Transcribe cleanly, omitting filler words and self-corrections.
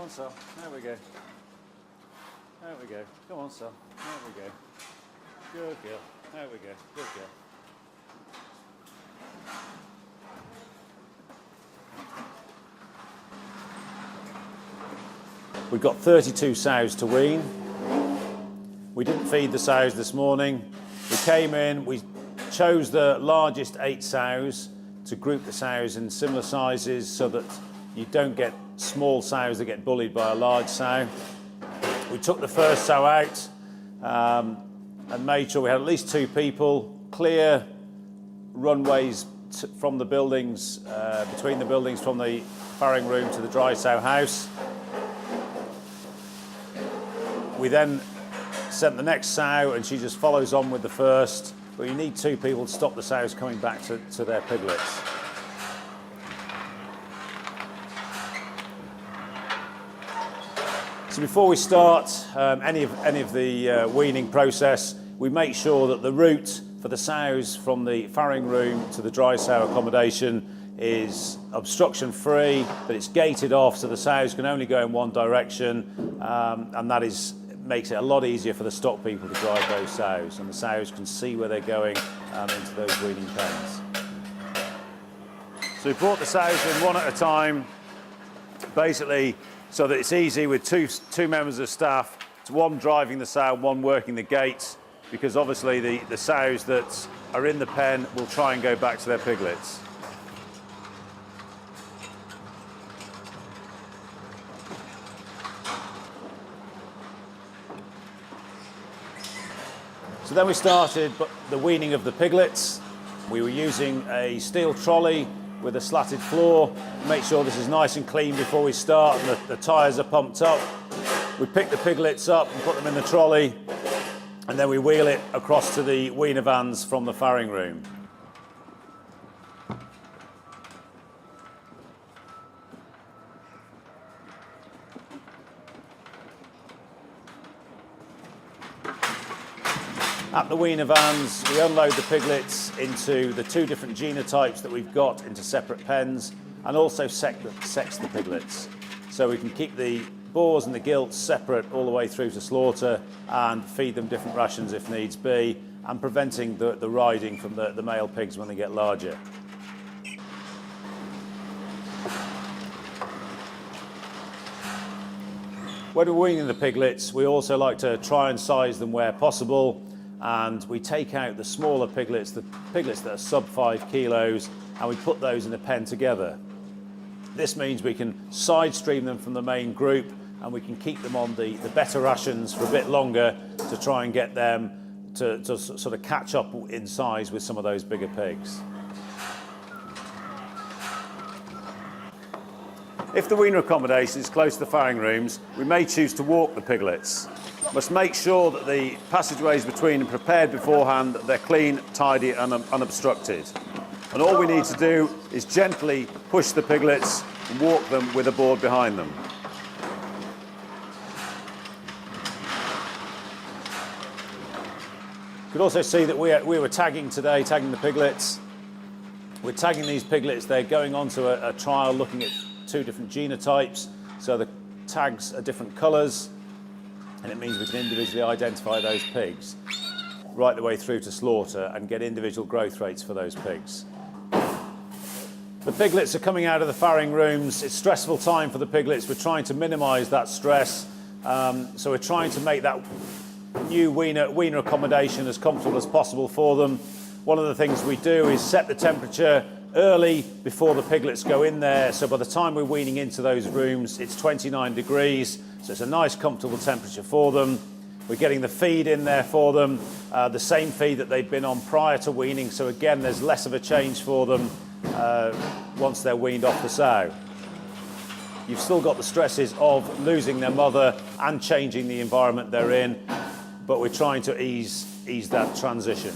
on, Sal. There we go. There we go. Come on, Sal. There we go. Good girl. There we go. Good girl. We've got 32 sows to wean. We didn't feed the sows this morning. We came in, we chose the largest 8 sows to group the sows in similar sizes so that you don't get small sows that get bullied by a large sow. We took the first sow out and made sure we had at least 2 people, clear runways from the buildings, between the buildings from the farrowing room to the dry sow house. We then sent the next sow and she just follows on with the first, but you need 2 people to stop the sows coming back to their piglets. So before we start any of the weaning process, we make sure that the route for the sows from the farrowing room to the dry sow accommodation is obstruction free, that it's gated off so the sows can only go in one direction, and that makes it a lot easier for the stock people to drive those sows, and the sows can see where they're going into those weaning pens. So we brought the sows in one at a time, basically so that it's easy with two members of staff. It's one driving the sow, one working the gate, because obviously the sows that are in the pen will try and go back to their piglets. So then we started the weaning of the piglets. We were using a steel trolley with a slatted floor. Make sure this is nice and clean before we start and the tyres are pumped up. We pick the piglets up and put them in the trolley, and then we wheel it across to the weaner vans from the farrowing room. At the weaner vans, we unload the piglets into the 2 different genotypes that we've got into separate pens, and also sex the piglets. So we can keep the boars and the gilts separate all the way through to slaughter and feed them different rations if needs be, and preventing the riding from the male pigs when they get larger. When we're weaning the piglets, we also like to try and size them where possible. And we take out the smaller piglets, the piglets that are sub 5 kilos, and we put those in a pen together. This means we can side stream them from the main group, and we can keep them on the better rations for a bit longer to try and get them to sort of catch up in size with some of those bigger pigs. If the weaner accommodation is close to the farrowing rooms, we may choose to walk the piglets. Must make sure that the passageways between are prepared beforehand, that they're clean, tidy and unobstructed. And all we need to do is gently push the piglets and walk them with a board behind them. You could also see that we were tagging today, tagging the piglets. We're tagging these piglets, they're going on to a trial looking at 2 different genotypes, so the tags are different colours. And it means we can individually identify those pigs right the way through to slaughter and get individual growth rates for those pigs. The piglets are coming out of the farrowing rooms. It's a stressful time for the piglets. We're trying to minimise that stress. So we're trying to make that new weaner accommodation as comfortable as possible for them. One of the things we do is set the temperature early before the piglets go in there. So by the time we're weaning into those rooms, it's 29 degrees. So it's a nice comfortable temperature for them. We're getting the feed in there for them, the same feed that they've been on prior to weaning. So again, there's less of a change for them once they're weaned off the sow. You've still got the stresses of losing their mother and changing the environment they're in, but we're trying to ease that transition.